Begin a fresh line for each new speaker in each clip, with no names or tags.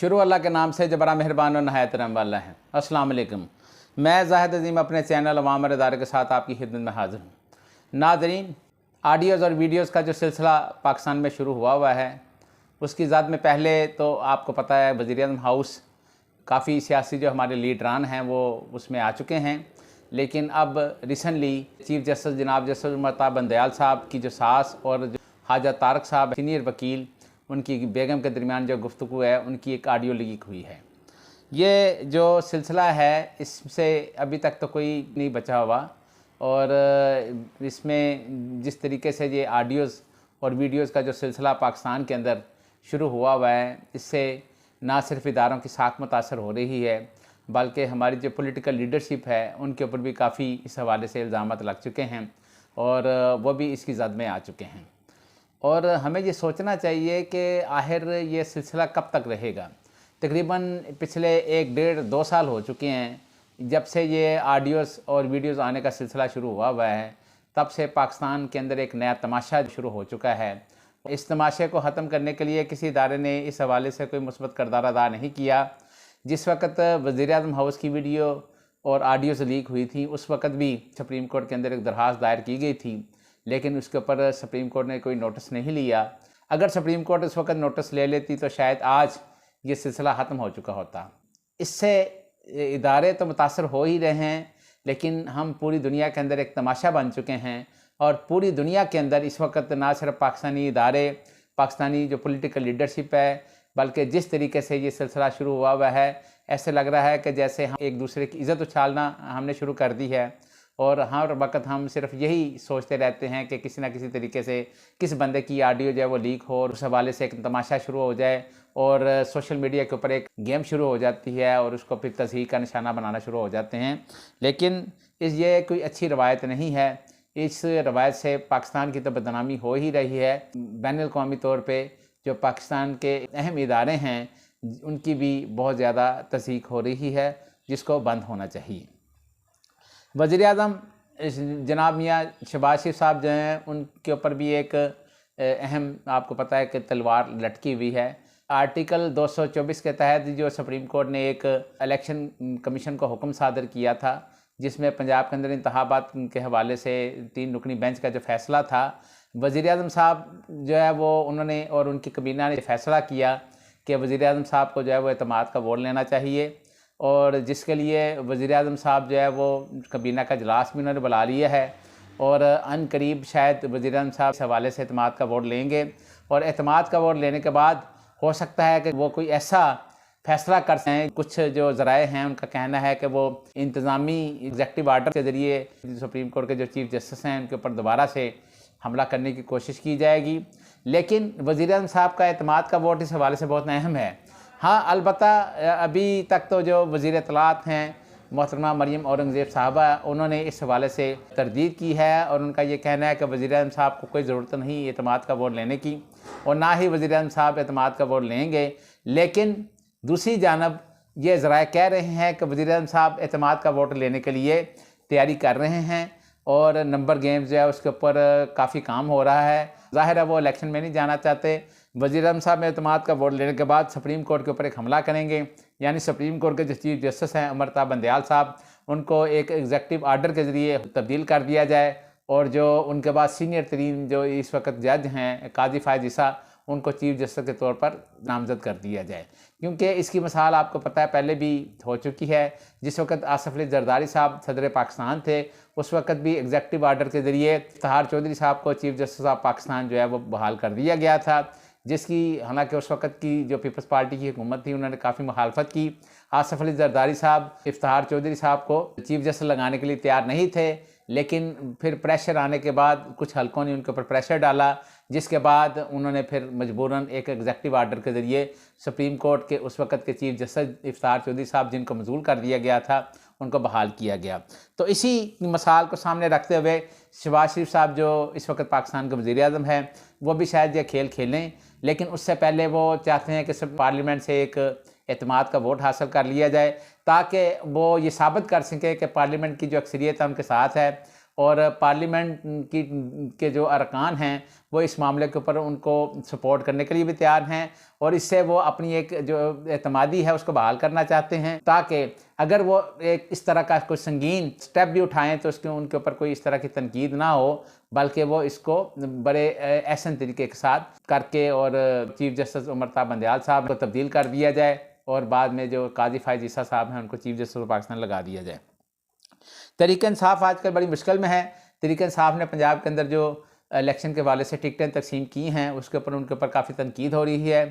शुरू अल्लाह के नाम से जो बड़ा मेहरबान और नहायत रहम वाला है। अस्सलाम वालेकुम। मैं ज़ाहिद अज़ीम अपने चैनल अवाम इदारे के साथ आपकी खिदमत में हाज़िर हूँ। नाज़रीन, ऑडियोज़ और वीडियोज़ का जो सिलसिला पाकिस्तान में शुरू हुआ है उसकी ज़ात में पहले तो आपको पता है वज़ीर-ए-आज़म हाउस काफ़ी सियासी जो हमारे लीडरान हैं वो उसमें आ चुके हैं, लेकिन अब रिसेंटली चीफ जस्टिस जनाब जस्टिस उमर बंदयाल साहब की जो सास और जो हाजा तारक साहब सीनियर वकील उनकी बेगम के दरमियान जो गुफ्तगू है उनकी एक ऑडियो लीक हुई है। ये जो सिलसिला है इससे अभी तक तो कोई नहीं बचा हुआ और इसमें जिस तरीके से ये ऑडियोज़ और वीडियोज़ का जो सिलसिला पाकिस्तान के अंदर शुरू हुआ है इससे ना सिर्फ इदारों की साख मुतासर हो रही है बल्कि हमारी जो पॉलिटिकल लीडरशिप है उनके ऊपर भी काफ़ी इस हवाले से इल्ज़ामात लग चुके हैं और वो भी इसकी जद में आ चुके हैं। और हमें ये सोचना चाहिए कि आखिर ये सिलसिला कब तक रहेगा। तकरीबन पिछले 1-1.5-2 साल हो चुके हैं जब से ये ऑडियोज़ और वीडियोज़ आने का सिलसिला शुरू हुआ है, तब से पाकिस्तान के अंदर एक नया तमाशा शुरू हो चुका है। इस तमाशे को ख़त्म करने के लिए किसी इदारे ने इस हवाले से कोई मुस्बत किरदार अदा नहीं किया। जिस वक्त वज़ीर-ए-आज़म हाउस की वीडियो और ऑडियोज़ लीक हुई थी उस वक्त भी सुप्रीम कोर्ट के अंदर एक दरख्वास्त दायर की गई थी, लेकिन उसके ऊपर सुप्रीम कोर्ट ने कोई नोटिस नहीं लिया। अगर सुप्रीम कोर्ट उस वक्त नोटिस ले लेती तो शायद आज ये सिलसिला ख़त्म हो चुका होता। इससे इदारे तो मुतासर हो ही रहे हैं, लेकिन हम पूरी दुनिया के अंदर एक तमाशा बन चुके हैं और पूरी दुनिया के अंदर इस वक्त ना सिर्फ पाकिस्तानी इदारे, पाकिस्तानी जो पॉलिटिकल लीडरशिप है, बल्कि जिस तरीके से ये सिलसिला शुरू हुआ है ऐसे लग रहा है कि जैसे हम एक दूसरे की इज़्ज़त उछालना हमने शुरू कर दी है और हर वक्त हम सिर्फ यही सोचते रहते हैं कि किसी ना किसी तरीके से किस बंदे की ऑडियो जो है वो लीक हो और उस हवाले से एक तमाशा शुरू हो जाए और सोशल मीडिया के ऊपर एक गेम शुरू हो जाती है और उसको फिर तस्हीह का निशाना बनाना शुरू हो जाते हैं। लेकिन ये कोई अच्छी रवायत नहीं है। इस रवायत से पाकिस्तान की तो बदनामी हो ही रही है। बैनुल-अक़वामी तौर पे जो पाकिस्तान के अहम इदारे हैं उनकी भी बहुत ज़्यादा तस्दीक हो रही है, जिसको बंद होना चाहिए। वज़ीर-ए-आज़म जनाब मियाँ शहबाज शरीफ साहब जो हैं उनके ऊपर भी एक अहम आपको पता है कि तलवार लटकी हुई है। आर्टिकल 224 के तहत जो सुप्रीम कोर्ट ने एक इलेक्शन कमीशन को हुक्म सादर किया था, जिसमें पंजाब के अंदर इंतखाबात के हवाले से 3 रुकनी बेंच का जो फ़ैसला था, वज़ीर-ए-आज़म साहब जो है वो उन्होंने और उनकी कबीना ने फ़ैसला किया कि वज़ीर-ए-आज़म साहब को जो है वो एतमाद का वोट लेना चाहिए और जिसके लिए वज़ीर-ए-आज़म साहब जो है वो कबीना का इजलास भी उन्होंने बुला लिया है और अनकरीब शायद वज़ीर-ए-आज़म साहब इस हवाले से एतमाद का वोट लेंगे और एतमाद का वोट लेने के बाद हो सकता है कि वो कोई ऐसा फ़ैसला कर सकें। कुछ जो ज़राए हैं उनका कहना है कि वो इंतज़ामी एग्जेक्टिव आर्डर के ज़रिए सुप्रीम कोर्ट के जो चीफ जस्टिस हैं उनके ऊपर दोबारा से हमला करने की कोशिश की जाएगी। लेकिन वज़ीर-ए-आज़म साहब का एतमाद का वोट इस हवाले से बहुत अहम है। हाँ, अलबत्ता अभी तक तो जो वज़ीर इत्तलात हैं मोहतरमा मरियम औरंगज़ेब साहबा, उन्होंने इस हवाले से तरदीद की है और उनका ये कहना है कि वज़ीर-ए-आज़म साहब को कोई ज़रूरत नहीं एतमाद का वोट लेने की और ना ही वज़ीर-ए-आज़म साहब एतमाद का वोट लेंगे। लेकिन दूसरी जानब ये ज़राए कह रहे हैं कि वज़ीर-ए-आज़म साहब एतमाद का वोट लेने के लिए तैयारी कर रहे हैं और नंबर गेम्स जो है उसके ऊपर काफ़ी काम हो रहा है। ज़ाहिर है वो इलेक्शन में नहीं जाना चाहते। वज़ीर-ए-आज़म साहब एतमाद का वोट लेने के बाद सुप्रीम कोर्ट के ऊपर एक हमला करेंगे, यानी सुप्रीम कोर्ट के जो चीफ जस्टिस हैं उमर बंदयाल साहब, उनको एक एग्जेक्टिव आर्डर के ज़रिए तब्दील कर दिया जाए और जो उनके बाद सीनियर तरीन जो इस वक्त जज हैं काजी फ़ायज़ ईसा, उनको चीफ जस्टिस के तौर पर नामज़द कर दिया जाए। क्योंकि इसकी मिसाल आपको पता है पहले भी हो चुकी है। जिस वक्त आसिफ अली ज़रदारी साहब सदर पाकिस्तान थे उस वक्त भी एग्जेक्टिव आर्डर के ज़रिए इफ्तिखार चौधरी साहब को चीफ जस्टिस ऑफ पाकिस्तान जो है वो बहाल कर दिया गया था, जिसकी हालांकि उस वक्त की जो पीपल्स पार्टी की हुकूमत थी उन्होंने काफ़ी मुखालफत की। आसिफ अली ज़रदारी साहब इफ्तिखार चौधरी साहब को चीफ जस्टिस लगाने के लिए तैयार नहीं थे, लेकिन फिर प्रेशर आने के बाद कुछ हलकों ने उनके ऊपर प्रेशर डाला, जिसके बाद उन्होंने फिर मजबूरन एक एग्जेक्टिव आर्डर के ज़रिए सुप्रीम कोर्ट के उस वक्त के चीफ जस्टिस इफ्तिखार चौधरी साहब जिनको मजबूर कर दिया गया था उनको बहाल किया गया। तो इसी मिसाल को सामने रखते हुए शहबाज शरीफ साहब जो इस वक्त पाकिस्तान के वज़ीर-ए-आज़म हैं वो भी शायद ये खेल खेलें, लेकिन उससे पहले वो चाहते हैं कि सब पार्लियामेंट से एक एतमाद का वोट हासिल कर लिया जाए ताकि वो ये साबित कर सकें कि पार्लियामेंट की जो अक्सरियत है उनके साथ है और पार्लियामेंट की के जो अरकान हैं वो इस मामले के ऊपर उनको सपोर्ट करने के लिए भी तैयार हैं और इससे वो अपनी एक जो एतमादी है उसको बहाल करना चाहते हैं, ताकि अगर वो एक इस तरह का कोई संगीन स्टेप भी उठाएं तो उसके उनके ऊपर कोई इस तरह की तनकीद ना हो, बल्कि वो इसको बड़े एहसन तरीके के साथ करके और चीफ जस्टिस उमर ता बंदयाल साहब को तब्दील कर दिया जाए और बाद में जो काजी फायज ईसा साहब हैं उनको चीफ जस्टिस ऑफ पाकिस्तान लगा दिया जाए। तहरीक इंसाफ आजकल बड़ी मुश्किल में है। तहरीक इंसाफ ने पंजाब के अंदर जो इलेक्शन के वाले से टिकटें तकसीम की हैं उसके ऊपर उनके ऊपर काफ़ी तनकीद हो रही है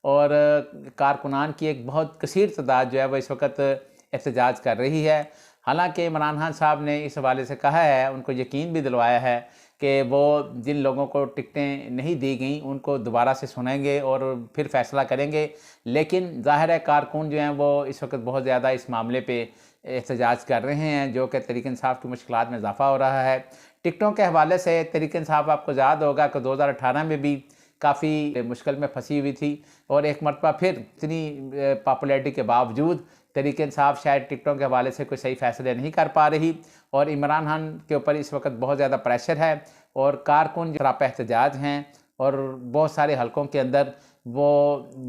और कारकुनान की एक बहुत कसीर तादाद जो है वह इस वक्त एहतजाज कर रही है। हालांकि इमरान खान साहब ने इस हवाले से कहा है, उनको यकीन भी दिलवाया है कि वो जिन लोगों को टिकटें नहीं दी गई उनको दोबारा से सुनेंगे और फिर फ़ैसला करेंगे। लेकिन ज़ाहिर है कारकुन जो हैं वो इस वक्त बहुत ज़्यादा इस मामले पे एहतजाज कर रहे हैं, जो कि तहरीक इंसाफ की मुश्किलात में इजाफ़ा हो रहा है। टिकटों के हवाले से तहरीक इंसाफ आपको याद होगा कि 2018 में भी काफ़ी मुश्किल में फंसी हुई थी और एक मरतबा फिर इतनी पॉपुलैरिटी के बावजूद तहरीक इंसाफ शायद टिकटों के हवाले से कोई सही फैसले नहीं कर पा रही और इमरान खान के ऊपर इस वक्त बहुत ज़्यादा प्रेशर है और कारकुन सरापा एहतजाज हैं और बहुत सारे हलकों के अंदर वो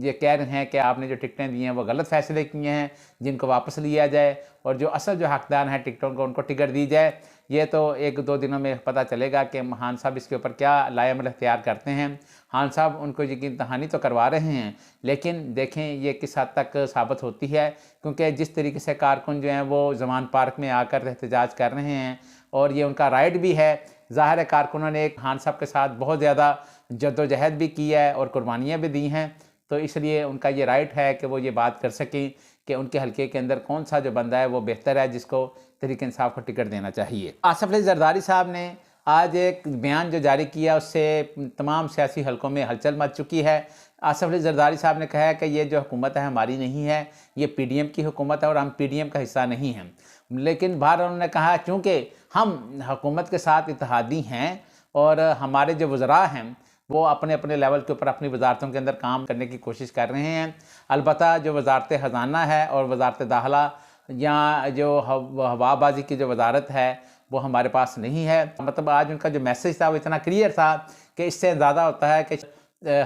ये कह रहे हैं कि आपने जो टिकटें दी हैं वो गलत फ़ैसले किए हैं, जिनको वापस लिया जाए और जो असल जो हकदार हैं टिकटों को उनको टिकट दी जाए। ये तो 1-2 दिनों में पता चलेगा कि खान साहब इसके ऊपर क्या लाएअमल इख्तियार करते हैं। खान साहब उनको यकीन दहानी तो करवा रहे हैं, लेकिन देखें ये किस हद तक साबित होती है, क्योंकि जिस तरीके से कारकुन जो हैं वो जमान पार्क में आकर एहतजाज कर रहे हैं और ये उनका राइट भी है। ज़ाहिर है कारकुनों ने खान साहब के साथ बहुत ज़्यादा जद्दोजहद भी की है और कुर्बानियाँ भी दी हैं, तो इसलिए उनका ये राइट है कि वो ये बात कर सकें कि उनके हल्के के अंदर कौन सा जो बंदा है वो बेहतर है जिसको तहरीक इंसाफ को टिकट देना चाहिए। आसिफ अली जरदारी साहब ने आज एक बयान जो जारी किया उससे तमाम सियासी हलकों में हलचल मच चुकी है। आसिफ अली जरदारी साहब ने कहा है कि ये जो हुकूमत है हमारी नहीं है, ये पीडीएम की हुकूमत है और हम पीडीएम का हिस्सा नहीं हैं। लेकिन बाहर उन्होंने कहा चूँकि हम हुकूमत के साथ इत्तेहादी हैं और हमारे जो वज़रा हैं वो अपने अपने लेवल के ऊपर अपनी वजारतों के अंदर काम करने की कोशिश कर रहे हैं। अलबत्ता जो वजारत ख़जाना है और वजारत दाखिला या जो हवाबाजी की जो वजारत है वो हमारे पास नहीं है। मतलब आज उनका जो मैसेज था वो इतना क्लियर था कि इससे ज़्यादा होता है कि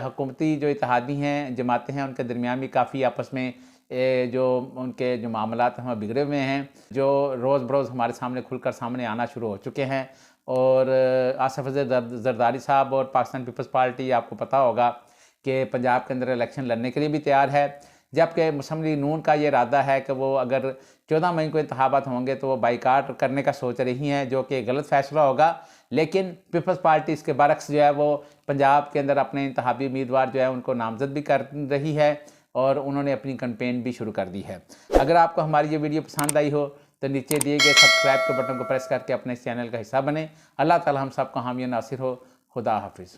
हुकूमती जो इत्तेहादी हैं जमातें हैं उनके दरमियान भी काफ़ी आपस में जो उनके जो मामलात हैं बिगड़े हुए हैं, जो रोज़ बरोज़ हमारे सामने खुलकर सामने आना शुरू हो चुके हैं। और आसिफ अली जरदारी साहब और पाकिस्तान पीपल्स पार्टी आपको पता होगा कि पंजाब के अंदर इलेक्शन लड़ने के लिए भी तैयार है, जबकि मुस्लिम लीग नून का ये इरादा है कि वो अगर 14 मई को इंतखाबात होंगे तो वो बाइकाट करने का सोच रही हैं, जो कि गलत फैसला होगा। लेकिन पीपल्स पार्टी इसके बरक्स जो है वो पंजाब के अंदर अपने इंतखाबी उम्मीदवार जो है उनको नामजद भी कर रही है और उन्होंने अपनी कैंपेन भी शुरू कर दी है। अगर आपको हमारी ये वीडियो पसंद आई हो तो नीचे दिए गए सब्सक्राइब के बटन को प्रेस करके अपने इस चैनल का हिस्सा बने। अल्लाह ताला हम सबको हामी नासिर हो। खुदा हाफिज़।